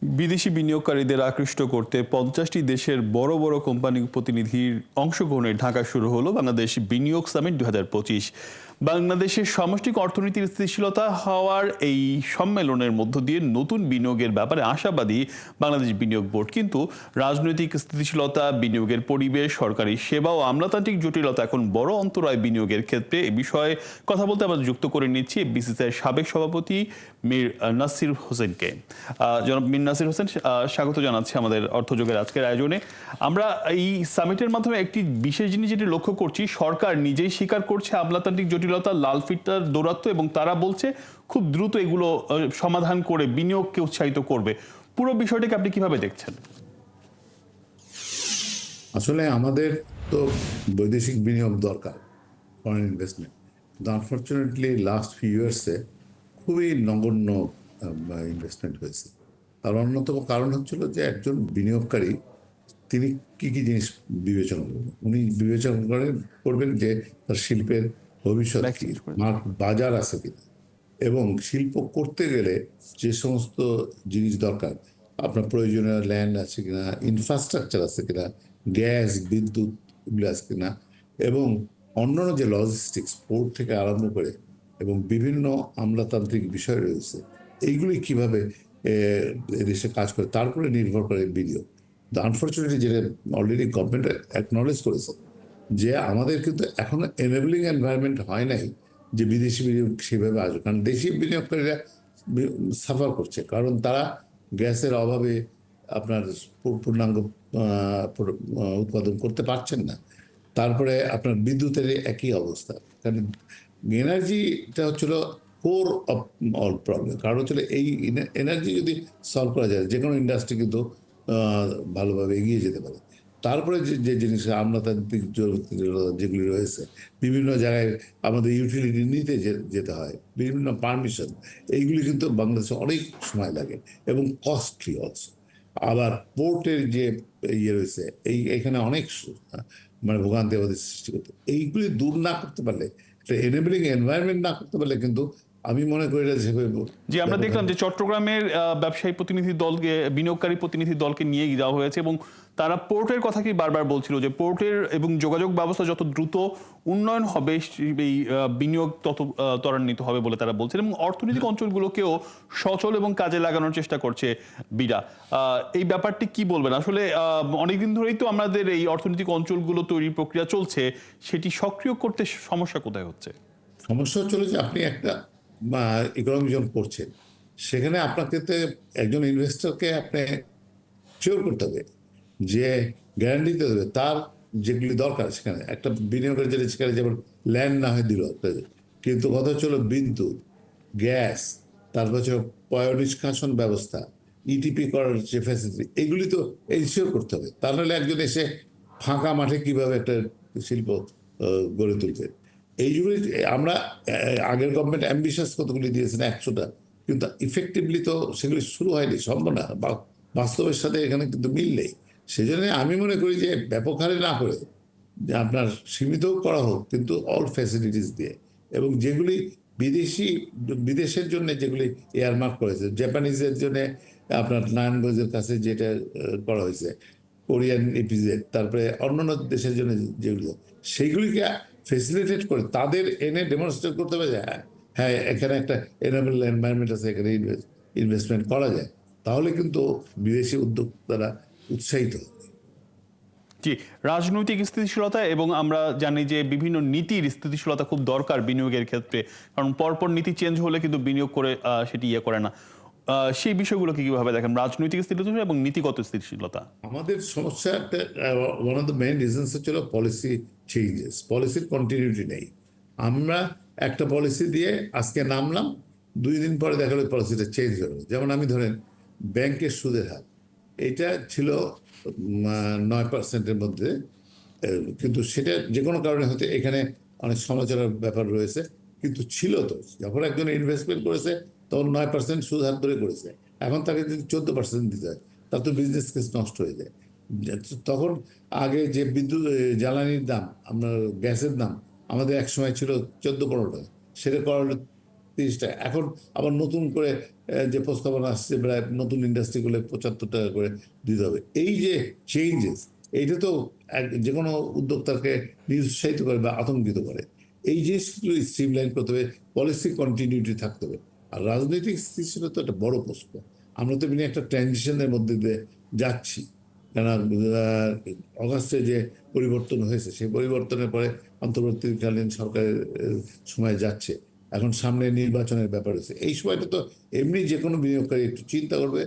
বিদেশি বিনিয়োগকারীদের আকৃষ্ট করতে 50টি দেশের বড় বড় কোম্পানি প্রতিনিধির অংশগ্রহণে ঢাকা শুরু হলো বাংলাদেশ বিনিয়োগ সামিট 2025। বাংলাদেশের সামষ্টিক অর্থনীতির স্থিতিশীলতা হওয়ার এই সম্মেলনের মধ্য দিয়ে নতুন বিনিয়োগের ব্যাপারে আশাবাদী বাংলাদেশ বিনিয়োগ বোর্ড। কিন্তু রাজনৈতিক স্থিতিশীলতা, বিনিয়োগের পরিবেশ, সরকারি সেবা ও আমলাতান্ত্রিক জটিলতা এখন বড় অন্তরায় বিনিয়োগের ক্ষেত্রে। এ বিষয়ে কথা বলতে আমরা যুক্ত করে নিচ্ছি বিসিসিআই সাবেক সভাপতি মীর নাসির হোসেনকে। জনাব মীর নাসির হোসেন, স্বাগত জানাচ্ছি আমাদের অর্থযোগের আজকের আয়োজনে। আমরা এই সামিটের মাধ্যমে একটি বিশেষ জিনিস যেটি লক্ষ্য করছি, সরকার নিজেই স্বীকার করছে আমলাতান্ত্রিক জটিলতা, লাল ফিতার দৌরাত্ম্য, এবং তারা বলছে খুব দ্রুত এগুলো সমাধান করে বিনিয়োগকে উৎসাহিত করবে। পুরো বিষয়টাকে আপনি কিভাবে দেখছেন? আসলে আমাদের তো বৈদেশিক বিনিয়োগ দরকার, ফরেন ইনভেস্টমেন্ট। কিন্তু আনফর্চুনেটলি লাস্ট ফিউ ইয়ার্সে খুবই নগণ্য ইনভেস্টমেন্ট হয়েছে। তার অন্যতম কারণ হচ্ছিল যে একজন বিনিয়োগকারী তিনি কি কি জিনিস বিবেচনা করবেন। উনি বিবেচনা করবেন যে তার শিল্পের ভবিষ্যৎ কি, বাজার আছে কিনা, এবং শিল্প করতে গেলে যে সমস্ত জিনিস দরকার, আপনার প্রয়োজনীয় ল্যান্ড আছে কিনা, ইনফ্রাস্ট্রাকচার আছে কিনা, গ্যাস, বিদ্যুৎ এগুলো আছে কিনা, এবং অন্যান্য যে লজিস্টিক্স, পোর্ট থেকে আরম্ভ করে এবং বিভিন্ন আমলাতান্ত্রিক বিষয় রয়েছে, এইগুলি কিভাবে দেশে কাজ করে, তারপরে নির্ভর করে বিনিয়োগ। আনফর্চুনেটলি যেটা অলরেডি গভর্নমেন্ট অ্যাকনলেজ করেছে যে আমাদের কিন্তু এখনো এনেবলিং এনভায়রনমেন্ট হয় নাই যে বিদেশি বিনিয়োগ সেভাবে আসবে। কারণ দেশি বিনিয়োগকারীরা সাফার করছে, কারণ তারা গ্যাসের অভাবে আপনার পূর্ণাঙ্গ উৎপাদন করতে পারছেন না। তারপরে আপনার বিদ্যুতের একই অবস্থা, কারণ এনার্জিটা হচ্ছিল কোর অফ অল প্রবলেম। কারণ হচ্ছিল এই এনার্জি যদি সলভ করা যায়, যে কোনো ইন্ডাস্ট্রি কিন্তু ভালোভাবে এগিয়ে যেতে পারে। তারপরে যে জিনিস আমলাতান্ত্রিক যেগুলি রয়েছে, বিভিন্ন জায়গায় আমাদের ইউটিলিটি নিতে যেতে হয়, বিভিন্ন পারমিশন, এইগুলি কিন্তু বাংলাদেশে অনেক সময় লাগে এবং কস্টলি অলসো। আবার পোর্টের যে ইয়ে রয়েছে, এখানে অনেক মানে ভোগান্তি আমাদের সৃষ্টি করতে, এইগুলি দূর না করতে পারলে, একটা এনেবলিং এনভায়রনমেন্ট না করতে পারলে কিন্তু আমি মনে করি না সেভাবে। যে আমরা দেখলাম যে চট্টগ্রামের ব্যবসায়ী প্রতিনিধি দলকে, বিনিয়োগকারী প্রতিনিধি দলকে নিয়ে যাওয়া হয়েছে এবং তারা পোর্টের কথা কি বারবার বলছিল যে পোর্টের এবং যোগাযোগ ব্যবস্থা যত দ্রুত উন্নয়ন হবে এই বিনিয়োগ তত ত্বরান্বিত হবে বলে তারা বলছেন, এবং অর্থনৈতিক অঞ্চলগুলোকেও সচল এবং কাজে লাগানোর চেষ্টা করছে বিরা। এই ব্যাপারটি কি বলবেন? আসলে অনেকদিন ধরেই তো আমাদের এই অর্থনৈতিক অঞ্চলগুলো তৈরির প্রক্রিয়া চলছে, সেটি সক্রিয় করতে সমস্যা কোথায় হচ্ছে? সমস্যা হচ্ছিল যে আপনি একটা ইকোনমি যখন করছেন, সেখানে আপনাকে তো একজন ইনভেস্টরকে আপনি শিওর করতে হবে, যে গ্যারান্টি দিতে হবে তার যেগুলি দরকার। সেখানে একটা বিনিয়োগের জন্য সেখানে যেমন ল্যান্ড না হয় দিল, কিন্তু কথা হচ্ছিল বিদ্যুৎ, গ্যাস, তারপর হচ্ছে পয়ঃনিষ্কাশন ব্যবস্থা, ইটিপি করার যে ফ্যাসিলিটি, এগুলি তো এনশিওর করতে হবে। তা নাহলে একজন এসে ফাঁকা মাঠে কিভাবে একটা শিল্প গড়ে তুলবে। এইগুলি আমরা আগের গভর্নমেন্ট অ্যাম্বিশাস কতগুলি দিয়েছেন, 100টা, কিন্তু ইফেক্টিভলি তো সেগুলি শুরু হয়নি, সম্ভব না, বা বাস্তবের সাথে এখানে কিন্তু মিল নেই। সেই জন্য আমি মনে করি যে ব্যাপক হারে না করে যে আপনার সীমিত করা হোক, কিন্তু অল ফ্যাসিলিটিস দিয়ে, এবং যেগুলি বিদেশের জন্য যেগুলি এয়ারমার্ক করেছে, জাপানিজের জন্য আপনার নারায়ণগঞ্জের কাছে যেটা করা হয়েছে, কোরিয়ান ইপিজেড, তারপরে অন্যান্য দেশের জন্য যেগুলো, সেইগুলিকে ফেসিলিটেট করে তাদের এনে ডেমনস্ট্রেট করতে হবে যে হ্যাঁ হ্যাঁ এখানে একটা এনাবেল এনভায়রনমেন্ট আছে, এখানে ইনভেস্টমেন্ট করা যায়। তাহলে কিন্তু বিদেশি উদ্যোক্তারা উৎসাহিত হবে। জি, রাজনৈতিক স্থিতিশীলতা, এবং আমরা জানি যে বিভিন্ন নীতির স্থিতিশীলতা খুব দরকার বিনিয়োগের ক্ষেত্রে, কারণ পরপর নীতি চেঞ্জ হলে কিন্তু বিনিয়োগ করে সেটি ইয়ে করে না। সেই বিষয়গুলোকে কিভাবে দেখেন, রাজনৈতিক স্থিতিশীলতা এবং নীতিগত স্থিতিশীলতা? আমাদের সমস্যা একটা, one of the main reasons হচ্ছিল পলিসি চেঞ্জেস, পলিসির কন্টিনিউটি নেই। আমরা একটা পলিসি দিয়ে আজকে নামলাম, 2 দিন পরে দেখা গেলো পলিসিটা চেঞ্জ হলো। যেমন আমি ধরেন ব্যাংকের সুদের হার, এটা ছিল 9%-এর মধ্যে, কিন্তু সেটা যে কোনো কারণে হতে এখানে অনেক সমালোচনার ব্যাপার রয়েছে, কিন্তু ছিল তো। যখন একজন ইনভেস্টমেন্ট করেছে তখন 9% সুদ হার ধরে করেছে, এখন তাকে যদি 14% দিতে হয়, তার তো বিজনেস কেস নষ্ট হয়ে যায়। তখন আগে যে বিদ্যুৎ জ্বালানির দাম, আপনার গ্যাসের দাম আমাদের এক সময় ছিল 14-15 টাকা, সেটা করা হলো 30 টাকা। এখন আবার নতুন করে যে প্রস্তাবনা আসছে প্রায় নতুন ইন্ডাস্ট্রিগুলো 75 টাকা করে দিতে হবে। এই যে চেঞ্জেস, এইটা তো যে কোনো উদ্যোক্তাকে নিরুৎসাহিত করে বা আতঙ্কিত করে। এই জিনিসগুলো স্ট্রিমলাইন করতে হবে, পলিসি কন্টিনিউটি থাকতে হবে। আর রাজনৈতিক স্থিতিশীলতা একটা বড় প্রশ্ন। আমরা তো এমনি একটা ট্রানজিশনের মধ্যে দিয়ে যাচ্ছি, কেন অগাস্টে যে পরিবর্তন হয়েছে সেই পরিবর্তনের পরে অন্তর্বর্তীকালীন সরকারের সময় যাচ্ছে, এখন সামনে নির্বাচনের ব্যাপার হচ্ছে। এই সময়টা তো এমনি যে কোনো বিনিয়োগকারী একটু চিন্তা করবে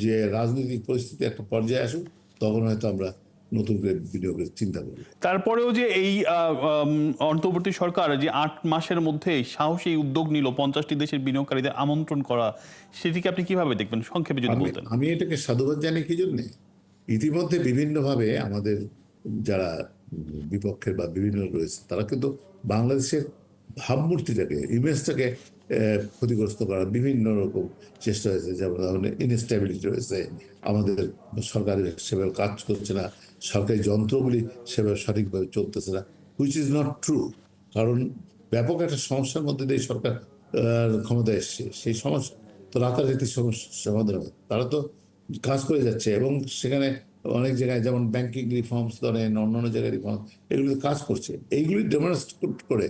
যে রাজনৈতিক পরিস্থিতি একটা পর্যায়ে আসুক, তখন হয়তো আমরা নতুন করে বিনিয়োগের চিন্তা করবো। তারপরেও যে এই অন্তর্বর্তী সরকার যে 8 মাসের মধ্যে সাহসী উদ্যোগ নিল 50টি দেশের বিনিয়োগকারীদের আমন্ত্রণ করা, সেটিকে আপনি কিভাবে দেখবেন সংক্ষেপে যদি বলতেন? আমি এটাকে সাধুবাদ জানি কি জন্যে, ইতিমধ্যে বিভিন্নভাবে আমাদের যারা বিপক্ষের বা বিভিন্ন রয়েছে তারা কিন্তু বাংলাদেশের ভাবমূর্তিটাকে, ইমেজটাকে ক্ষতিগ্রস্ত করার বিভিন্ন রকম চেষ্টা হয়েছে। যেমন ধরনের ইনস্টেবিলিটি রয়েছে, আমাদের সরকারি সেভাবে কাজ করছে না, সরকারি যন্ত্রগুলি সেভাবে সঠিকভাবে চলতেছে না, হুইচ ইজ নট ট্রু। কারণ ব্যাপক একটা সমস্যার মধ্যে দিয়ে সরকার ক্ষমতায় এসছে। সেই সমস্যা তো রাতারাতি সমস্যা সমাধান হবে। তারা তো কাজ করে যাচ্ছে এবং সেখানে অনেক জায়গায় যেমন ব্যাংকিং রিফর্মস ধরেন, অন্যান্য জায়গায় রিফর্ম, এগুলো কাজ করছে। এইগুলি ডেমনস্ট্রেট করে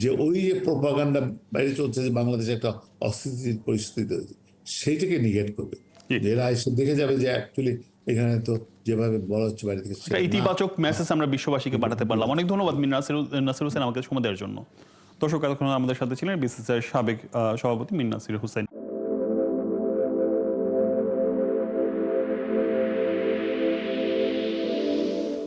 যে ওই যে প্রোপাগান্ডা বাইরে চলছে যে বাংলাদেশে একটা অস্থিতিশীল পরিস্থিতি হয়েছে, সেইটাকে নিগেট করবে। যে এরা এসে দেখে যাবে যে অ্যাকচুয়ালি এখানে তো যেভাবে বলা হচ্ছে বাইরে থেকে একটা ইতিবাচক মেসেজ আমরা বিশ্ববাসীকে পাঠাতে পারলাম। অনেক ধন্যবাদ নাসির হোসেন আমাকে সময় দেওয়ার জন্য। দর্শক, এতক্ষণ আমাদের সাথে ছিলেন বিসিসিআইর সাবেক সভাপতি মীর নাসির হোসেন।